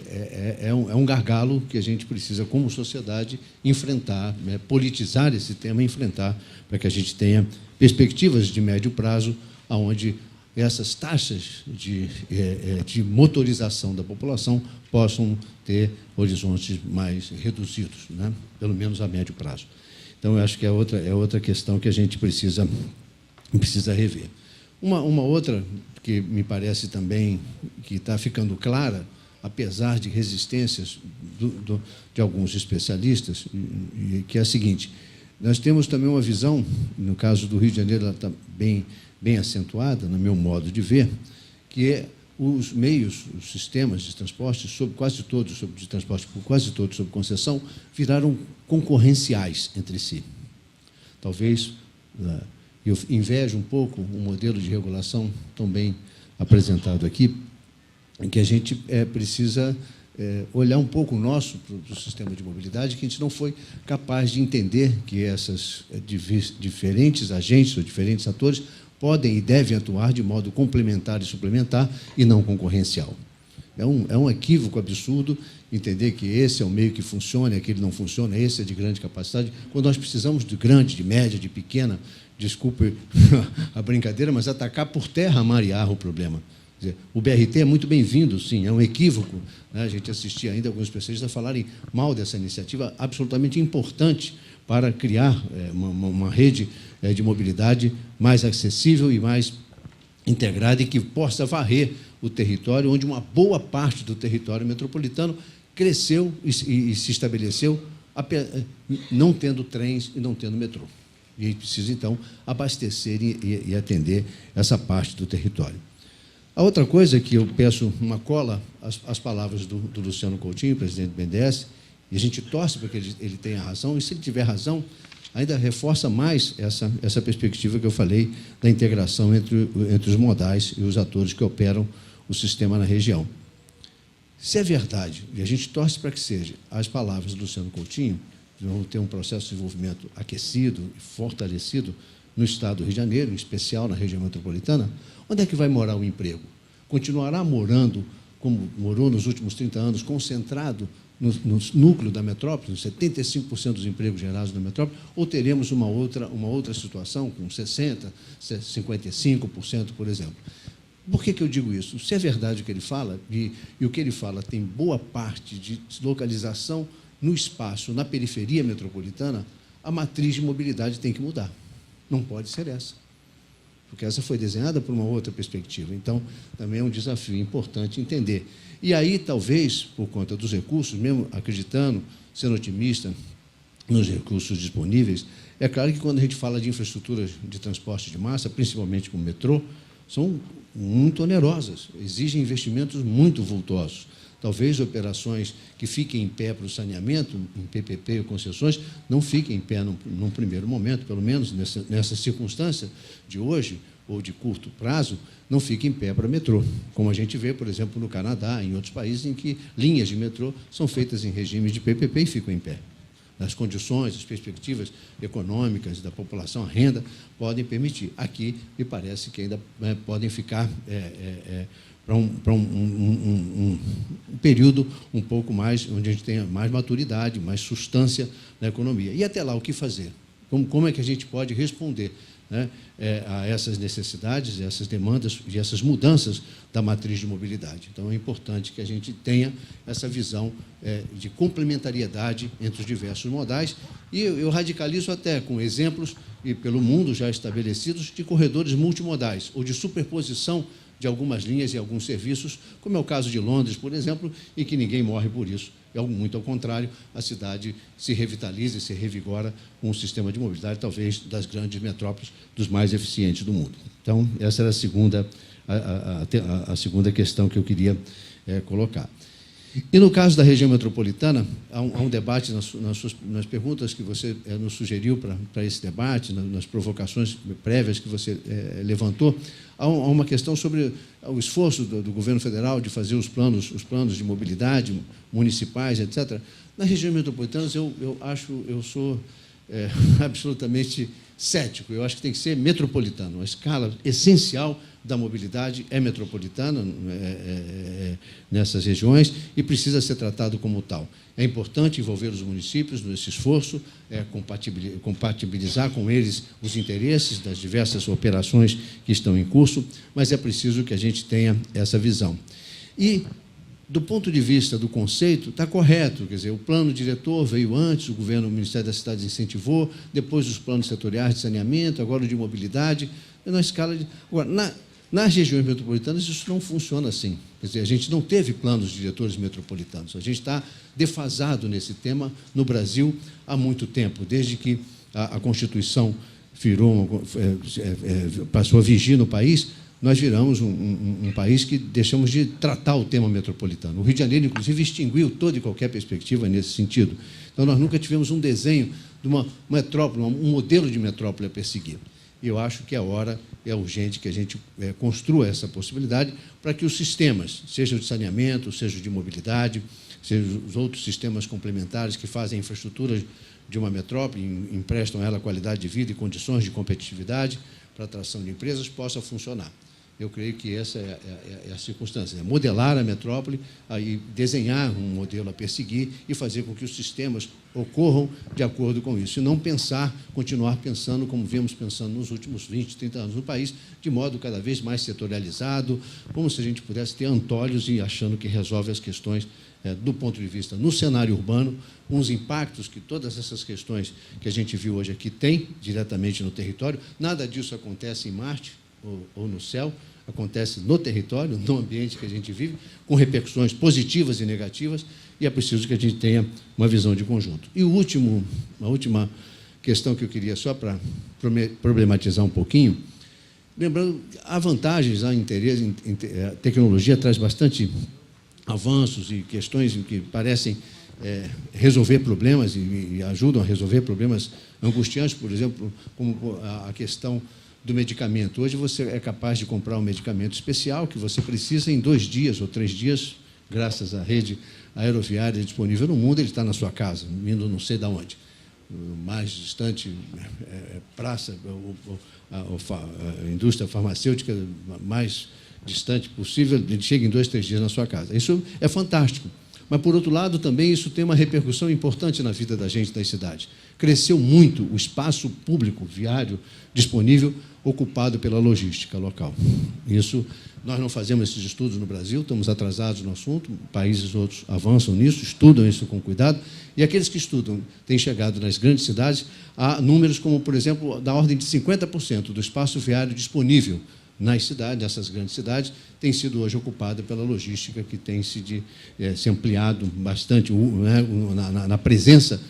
é um gargalo que a gente precisa, como sociedade, enfrentar, politizar esse tema, enfrentar, para que a gente tenha perspectivas de médio prazo, onde essas taxas de motorização da população possam ter horizontes mais reduzidos, né? Pelo menos a médio prazo. Então, eu acho que é outra questão que a gente precisa rever. Uma outra que me parece também que está ficando clara, apesar de resistências de alguns especialistas, que é a seguinte: nós temos também uma visão, no caso do Rio de Janeiro, ela está bem acentuada, no meu modo de ver, que os meios, os sistemas de transporte, quase todos sob concessão, viraram concorrenciais entre si. Talvez eu invejo um pouco o modelo de regulação tão bem apresentado aqui, em que a gente precisa olhar um pouco o nosso para o sistema de mobilidade, que a gente não foi capaz de entender que essas diferentes agentes ou diferentes atores podem e devem atuar de modo complementar e suplementar e não concorrencial. É um equívoco absurdo entender que esse é o meio que funciona, aquele não funciona, esse é de grande capacidade, quando nós precisamos de grande, de média, de pequena, desculpe a brincadeira, mas atacar por terra, marear o problema. Quer dizer, o BRT é muito bem-vindo, sim, é um equívoco, né? A gente assistia ainda alguns especialistas a falarem mal dessa iniciativa absolutamente importante para criar uma rede de mobilidade mais acessível e mais integrada, e que possa varrer o território, onde uma boa parte do território metropolitano cresceu e se estabeleceu não tendo trens e não tendo metrô. E a gente precisa, então, abastecer e atender essa parte do território. A outra coisa que eu peço uma cola às palavras do Luciano Coutinho, presidente do BNDES, e a gente torce para que ele tenha razão, e se ele tiver razão, ainda reforça mais essa perspectiva que eu falei da integração entre os modais e os atores que operam o sistema na região. Se é verdade, e a gente torce para que seja, as palavras do Luciano Coutinho, vamos ter um processo de desenvolvimento aquecido e fortalecido no estado do Rio de Janeiro, em especial na região metropolitana, onde é que vai morar o emprego? Continuará morando, como morou nos últimos 30 anos, concentrado no núcleo da metrópole, 75% dos empregos gerados na metrópole, ou teremos uma outra situação, com 60%, 55%, por exemplo? Por que eu digo isso? Se é verdade o que ele fala, e o que ele fala tem boa parte de localização no espaço, na periferia metropolitana, a matriz de mobilidade tem que mudar. Não pode ser essa, porque essa foi desenhada por uma outra perspectiva. Então, também é um desafio importante entender. E aí, talvez, por conta dos recursos, mesmo acreditando, sendo otimista nos recursos disponíveis, é claro que quando a gente fala de infraestrutura de transporte de massa, principalmente com o metrô, são muito onerosas, exigem investimentos muito vultosos. Talvez operações que fiquem em pé para o saneamento, em PPP ou concessões, não fiquem em pé num primeiro momento, pelo menos nessa circunstância de hoje, ou de curto prazo, não fiquem em pé para metrô, como a gente vê, por exemplo, no Canadá, em outros países em que linhas de metrô são feitas em regime de PPP e ficam em pé. As condições, as perspectivas econômicas da população, a renda, podem permitir. Aqui, me parece que ainda podem ficar para um período um pouco mais, onde a gente tenha mais maturidade, mais substância na economia. E até lá, o que fazer? Como é que a gente pode responder, né, a essas necessidades, essas demandas e essas mudanças da matriz de mobilidade? Então, é importante que a gente tenha essa visão de complementariedade entre os diversos modais, e eu radicalizo até com exemplos, e pelo mundo já estabelecidos, de corredores multimodais, ou de superposição de algumas linhas e alguns serviços, como é o caso de Londres, por exemplo, em que ninguém morre por isso. Muito ao contrário, a cidade se revitaliza e se revigora com um sistema de mobilidade, talvez, das grandes metrópoles, dos mais eficientes do mundo. Então, essa era a segunda questão que eu queria colocar. E, no caso da região metropolitana, há um debate nas perguntas que você nos sugeriu para esse debate, nas provocações prévias que você levantou, há uma questão sobre o esforço do governo federal de fazer os planos de mobilidade municipais, etc. Nas regiões metropolitanas, eu sou absolutamente cético. Eu acho que tem que ser metropolitano. A escala essencial da mobilidade é metropolitana nessas regiões e precisa ser tratado como tal. É importante envolver os municípios nesse esforço, compatibilizar com eles os interesses das diversas operações que estão em curso, mas é preciso que a gente tenha essa visão. E, do ponto de vista do conceito, está correto, quer dizer, o plano diretor veio antes, o Ministério das Cidades incentivou, depois os planos setoriais de saneamento, agora o de mobilidade, na escala de... Agora, nas regiões metropolitanas, isso não funciona assim. Quer dizer, a gente não teve planos diretores metropolitanos. A gente está defasado nesse tema no Brasil há muito tempo, desde que a Constituição passou a vigir no país. Nós viramos um país que deixamos de tratar o tema metropolitano. O Rio de Janeiro, inclusive, extinguiu toda e qualquer perspectiva nesse sentido. Então, nós nunca tivemos um desenho de uma metrópole, um modelo de metrópole a perseguir. E eu acho que é urgente que a gente construa essa possibilidade para que os sistemas, seja de saneamento, seja de mobilidade, seja os outros sistemas complementares que fazem a infraestrutura de uma metrópole, emprestam a ela qualidade de vida e condições de competitividade para a atração de empresas, possa funcionar. Eu creio que essa é a circunstância, né? Modelar a metrópole, aí desenhar um modelo a perseguir e fazer com que os sistemas ocorram de acordo com isso, e não continuar pensando como viemos pensando nos últimos 20, 30 anos no país, de modo cada vez mais setorializado, como se a gente pudesse ter antolhos e achando que resolve as questões do ponto de vista no cenário urbano, com os impactos que todas essas questões que a gente viu hoje aqui têm diretamente no território. Nada disso acontece em Marte ou no céu, acontece no território, no ambiente que a gente vive, com repercussões positivas e negativas, e é preciso que a gente tenha uma visão de conjunto. E a última questão que eu queria, só para problematizar um pouquinho, lembrando, há vantagens, há interesse, a tecnologia traz bastante avanços e questões que parecem resolver problemas e ajudam a resolver problemas angustiantes, por exemplo, como a questão do medicamento. Hoje você é capaz de comprar um medicamento especial que você precisa em 2 dias ou 3 dias, graças à rede aeroviária disponível no mundo. Ele está na sua casa, vindo não sei de onde. O mais distante praça, a indústria farmacêutica mais distante possível, ele chega em 2, 3 dias na sua casa. Isso é fantástico. Mas, por outro lado, também isso tem uma repercussão importante na vida da gente das cidades. Cresceu muito o espaço público viário disponível, ocupado pela logística local. Isso, nós não fazemos esses estudos no Brasil, estamos atrasados no assunto, países outros avançam nisso, estudam isso com cuidado, e aqueles que estudam têm chegado nas grandes cidades a números como, por exemplo, da ordem de 50% do espaço viário disponível nas cidades, nessas grandes cidades, tem sido hoje ocupada pela logística, que tem se ampliado bastante, né, na presença,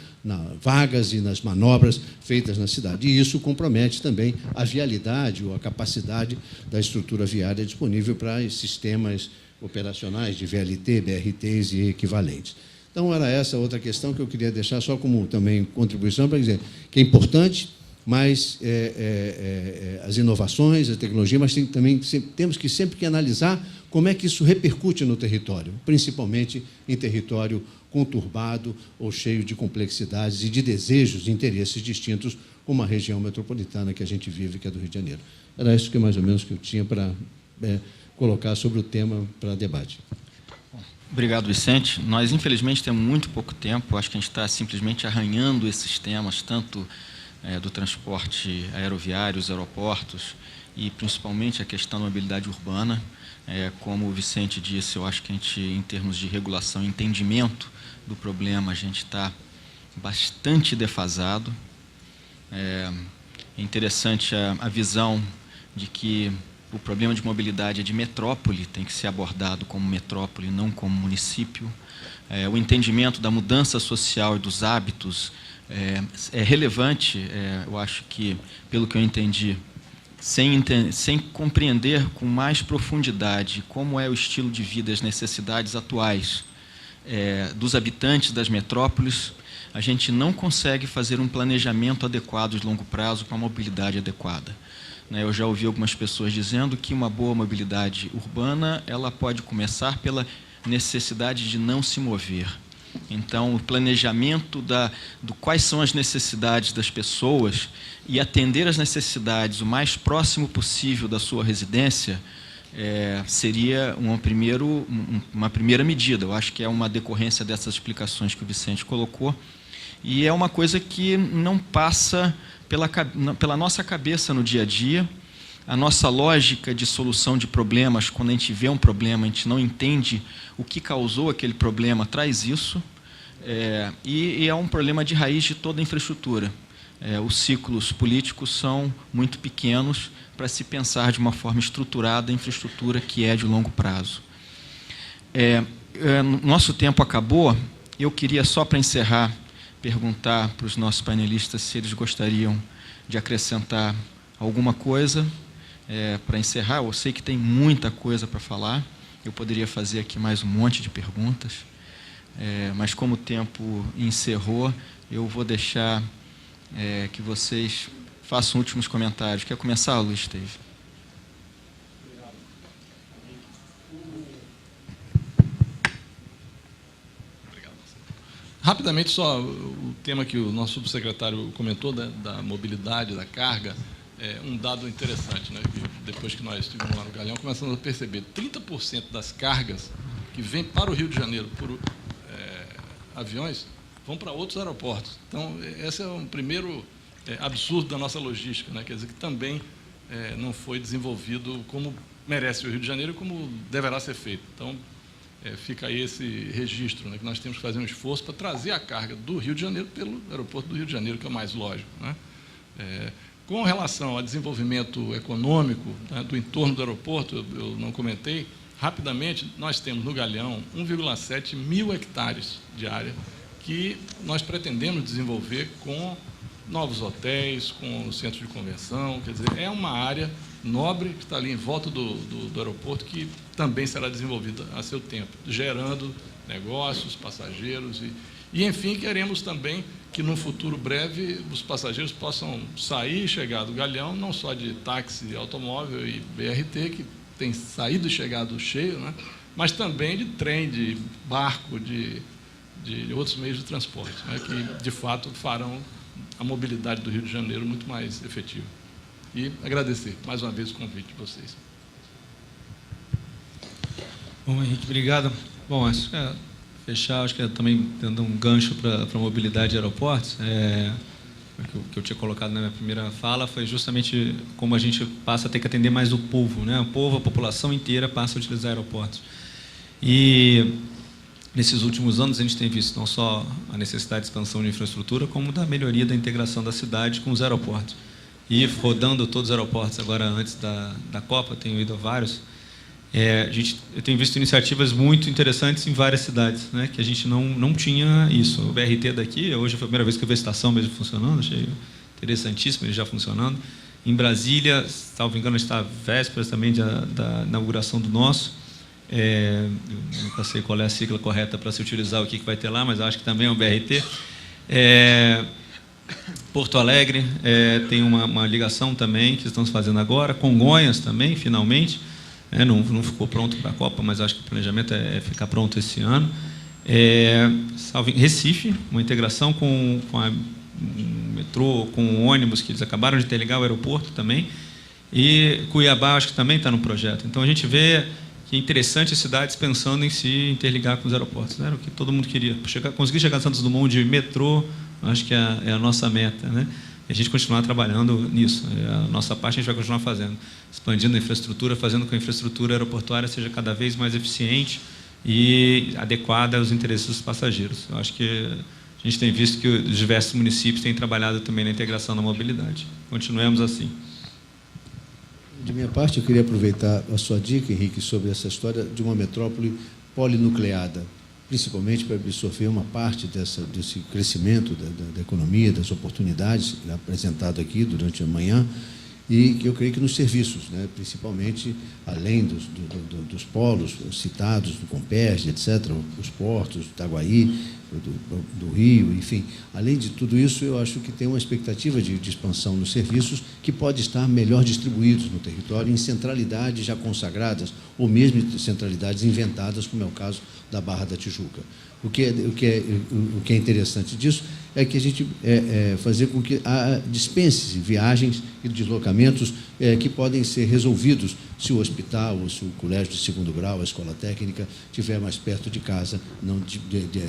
vagas e nas manobras feitas na cidade. E isso compromete também a vialidade ou a capacidade da estrutura viária disponível para sistemas operacionais de VLT, BRTs e equivalentes. Então, era essa outra questão que eu queria deixar só como também contribuição para dizer que é importante, mas as inovações, a tecnologia, mas também temos que sempre analisar como é que isso repercute no território, principalmente em território conturbado ou cheio de complexidades e de desejos e interesses distintos, como a região metropolitana que a gente vive, que é do Rio de Janeiro. Era isso que mais ou menos que eu tinha para colocar sobre o tema para debate. Obrigado, Vicente. Nós, infelizmente, temos muito pouco tempo. Acho que a gente está simplesmente arranhando esses temas, tanto do transporte aeroviário, os aeroportos, e principalmente a questão da mobilidade urbana. Como o Vicente disse, eu acho que a gente, em termos de regulação e entendimento do problema, a gente está bastante defasado. É interessante a visão de que o problema de mobilidade é de metrópole, tem que ser abordado como metrópole, não como município. O entendimento da mudança social e dos hábitos é relevante, eu acho que, pelo que eu entendi, sem compreender com mais profundidade como é o estilo de vida e as necessidades atuais dos habitantes das metrópoles, a gente não consegue fazer um planejamento adequado de longo prazo com a mobilidade adequada. Eu já ouvi algumas pessoas dizendo que uma boa mobilidade urbana ela pode começar pela necessidade de não se mover. Então, o planejamento do quais são as necessidades das pessoas e atender às necessidades o mais próximo possível da sua residência seria uma primeira medida. Eu acho que é uma decorrência dessas explicações que o Vicente colocou, e é uma coisa que não passa pela nossa cabeça no dia a dia. A nossa lógica de solução de problemas, quando a gente vê um problema, a gente não entende o que causou aquele problema, traz isso, e é um problema de raiz de toda a infraestrutura. Os ciclos políticos são muito pequenos para se pensar de uma forma estruturada a infraestrutura que é de longo prazo. Nosso tempo acabou. Eu queria, só para encerrar, perguntar para os nossos panelistas se eles gostariam de acrescentar alguma coisa para encerrar. Eu sei que tem muita coisa para falar, eu poderia fazer aqui mais um monte de perguntas, mas como o tempo encerrou, eu vou deixar que vocês façam últimos comentários. Quer começar, Luiz Esteves? Rapidamente, só o tema que o nosso subsecretário comentou, da mobilidade, da carga, um dado interessante, né, que depois que nós estivemos lá no Galeão, começamos a perceber 30% das cargas que vêm para o Rio de Janeiro por aviões vão para outros aeroportos. Então, esse é um primeiro absurdo da nossa logística, né, quer dizer, que também não foi desenvolvido como merece o Rio de Janeiro e como deverá ser feito. Então, fica aí esse registro, né, que nós temos que fazer um esforço para trazer a carga do Rio de Janeiro pelo aeroporto do Rio de Janeiro, que é o mais lógico, né? Com relação ao desenvolvimento econômico, né, do entorno do aeroporto, eu não comentei, rapidamente, nós temos no Galeão 1,7 mil hectares de área que nós pretendemos desenvolver com novos hotéis, com centros de convenção, quer dizer, é uma área nobre que está ali em volta do aeroporto, que também será desenvolvida a seu tempo, gerando negócios, passageiros E, enfim, queremos também que, no futuro breve, os passageiros possam sair e chegar do Galeão, não só de táxi, automóvel e BRT, que tem saído e chegado cheio, né? Mas também de trem, de barco, de outros meios de transporte, né? Que, de fato, farão a mobilidade do Rio de Janeiro muito mais efetiva. E agradecer, mais uma vez, o convite de vocês. Bom, Henrique, obrigado. Bom, acho que fechar, acho que também dando um gancho para a mobilidade de aeroportos, o que eu tinha colocado na minha primeira fala foi justamente como a gente passa a ter que atender mais o povo, né? O povo, a população inteira passa a utilizar aeroportos. E nesses últimos anos a gente tem visto não só a necessidade de expansão de infraestrutura, como da melhoria da integração da cidade com os aeroportos. E rodando todos os aeroportos agora antes da Copa, tenho ido a vários, eu tenho visto iniciativas muito interessantes em várias cidades, né, que a gente não tinha isso. O BRT daqui, hoje foi a primeira vez que eu vi a estação mesmo funcionando, achei interessantíssimo ele já funcionando. Em Brasília, salvo engano, está à vésperas também da inauguração do nosso. Eu nunca sei qual é a sigla correta para se utilizar o que vai ter lá, mas acho que também é um BRT. Porto Alegre tem uma ligação também que estamos fazendo agora. Congonhas também, finalmente. Não ficou pronto para a Copa, mas acho que o planejamento é ficar pronto esse ano. Recife, uma integração com o metrô, com o ônibus, que eles acabaram de interligar o aeroporto também. E Cuiabá, acho que também está no projeto. Então, a gente vê que é interessante as cidades pensando em se interligar com os aeroportos. Era o que todo mundo queria. Conseguir chegar a Santos Dumont de metrô, acho que é a nossa meta, né? E a gente continuar trabalhando nisso. A nossa parte a gente vai continuar fazendo, expandindo a infraestrutura, fazendo com que a infraestrutura aeroportuária seja cada vez mais eficiente e adequada aos interesses dos passageiros. Eu acho que a gente tem visto que os diversos municípios têm trabalhado também na integração da mobilidade. Continuemos assim. De minha parte, eu queria aproveitar a sua dica, Henrique, sobre essa história de uma metrópole polinucleada, principalmente para absorver uma parte desse crescimento da economia, das oportunidades apresentado aqui durante a manhã, e eu creio que nos serviços, né, principalmente além dos polos citados, do Comperj, etc., os portos, Itaguaí, do Rio, enfim. Além de tudo isso, eu acho que tem uma expectativa de expansão nos serviços que pode estar melhor distribuídos no território, em centralidades já consagradas, ou mesmo centralidades inventadas, como é o caso da Barra da Tijuca. O que é interessante disso é que a gente fazer com que dispense viagens e deslocamentos que podem ser resolvidos se o hospital ou se o colégio de segundo grau, a escola técnica, estiver mais perto de casa, não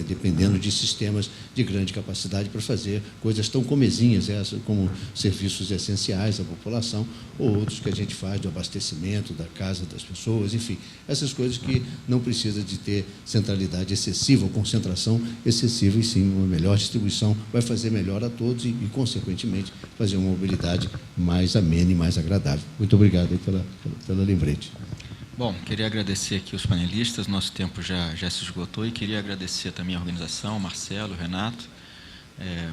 dependendo de sistemas de grande capacidade para fazer coisas tão comezinhas, como serviços essenciais à população, ou outros que a gente faz de abastecimento da casa das pessoas, enfim, essas coisas que não precisa de ter centralidade excessiva ou concentração excessiva, e sim uma melhor distribuição vai fazer melhor a todos e consequentemente, fazer uma mobilidade mais amena e mais agradável. Muito obrigado aí pela lembrete. Bom, queria agradecer aqui os panelistas, nosso tempo já se esgotou, e queria agradecer também a organização, Marcelo, Renato.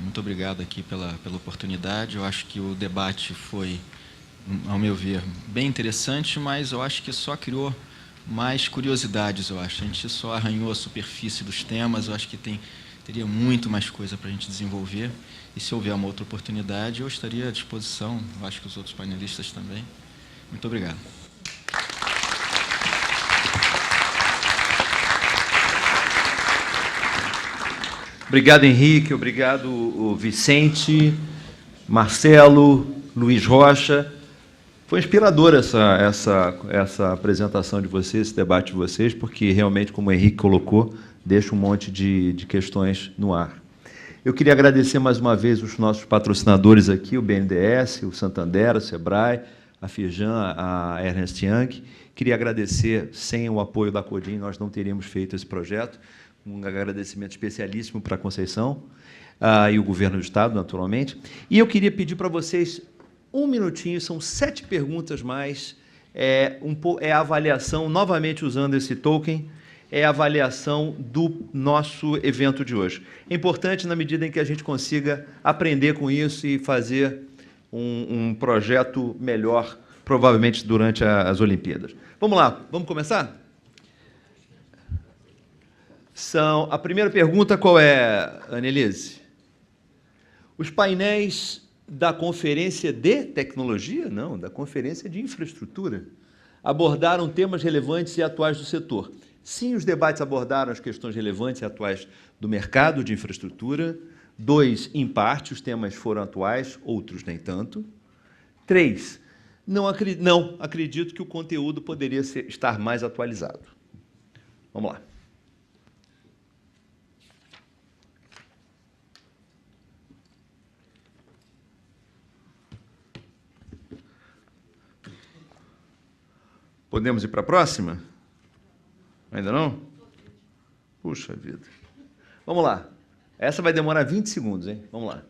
Muito obrigado aqui pela oportunidade. Eu acho que o debate foi, ao meu ver, bem interessante, mas eu acho que só criou mais curiosidades, eu acho. A gente só arranhou a superfície dos temas, eu acho que teria muito mais coisa para a gente desenvolver, e se houver uma outra oportunidade, eu estaria à disposição, eu acho que os outros panelistas também. Muito obrigado. Obrigado, Henrique, obrigado, Vicente, Marcelo, Luiz Rocha. Foi inspiradora essa apresentação de vocês, esse debate de vocês, porque realmente, como o Henrique colocou, deixa um monte de questões no ar. Eu queria agradecer mais uma vez os nossos patrocinadores aqui, o BNDES, o Santander, o Sebrae, a Firjan, a Ernst Young. Queria agradecer, sem o apoio da CODIN, nós não teríamos feito esse projeto. Um agradecimento especialíssimo para a Conceição e o Governo do Estado, naturalmente. E eu queria pedir para vocês um minutinho, são 7 perguntas mais, a avaliação, novamente usando esse token, é a avaliação do nosso evento de hoje. É importante na medida em que a gente consiga aprender com isso e fazer um projeto melhor, provavelmente durante as Olimpíadas. Vamos lá, vamos começar? A primeira pergunta qual é, Annelise? Os painéis da Conferência de Tecnologia? Não, da Conferência de Infraestrutura. Abordaram temas relevantes e atuais do setor. Sim, os debates abordaram as questões relevantes e atuais do mercado de infraestrutura. 2, em parte, os temas foram atuais, outros nem tanto. 3, não acredito que o conteúdo poderia estar mais atualizado. Vamos lá. Podemos ir para a próxima? Ainda não? Puxa vida. Vamos lá. Essa vai demorar 20 segundos, hein? Vamos lá.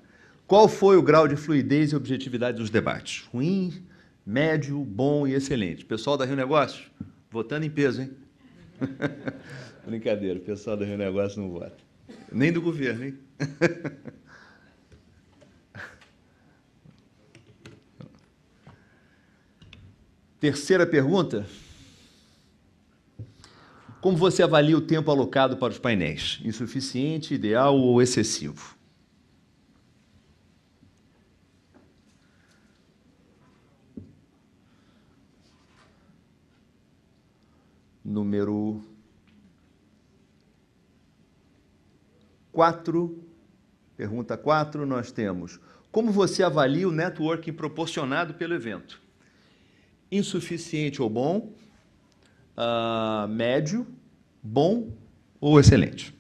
Qual foi o grau de fluidez e objetividade dos debates? Ruim, médio, bom e excelente. Pessoal da Rio Negócios, votando em peso, hein? Brincadeira, o pessoal da Rio Negócios não vota. Nem do governo, hein? Terceira pergunta. Como você avalia o tempo alocado para os painéis? Insuficiente, ideal ou excessivo? Número 4, pergunta 4, nós temos: como você avalia o networking proporcionado pelo evento? Insuficiente ou bom? Médio, bom ou excelente?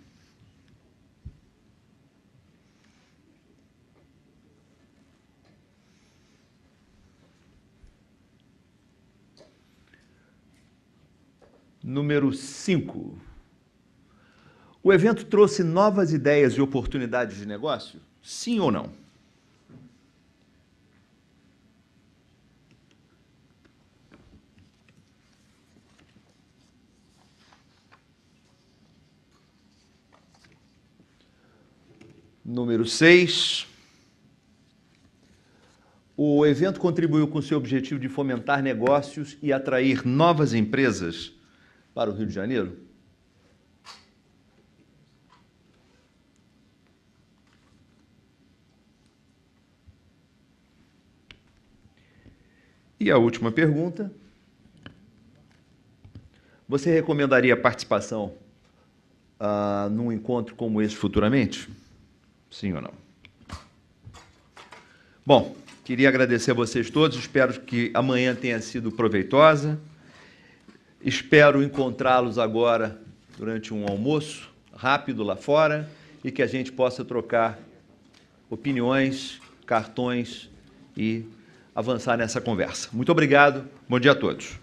Número 5. O evento trouxe novas ideias e oportunidades de negócio? Sim ou não? Número 6. O evento contribuiu com seu objetivo de fomentar negócios e atrair novas empresas para o Rio de Janeiro? E a última pergunta: você recomendaria a participação num encontro como esse futuramente? Sim ou não? Bom, queria agradecer a vocês todos, espero que amanhã tenha sido proveitosa. Espero encontrá-los agora durante um almoço rápido lá fora e que a gente possa trocar opiniões, cartões e avançar nessa conversa. Muito obrigado, bom dia a todos.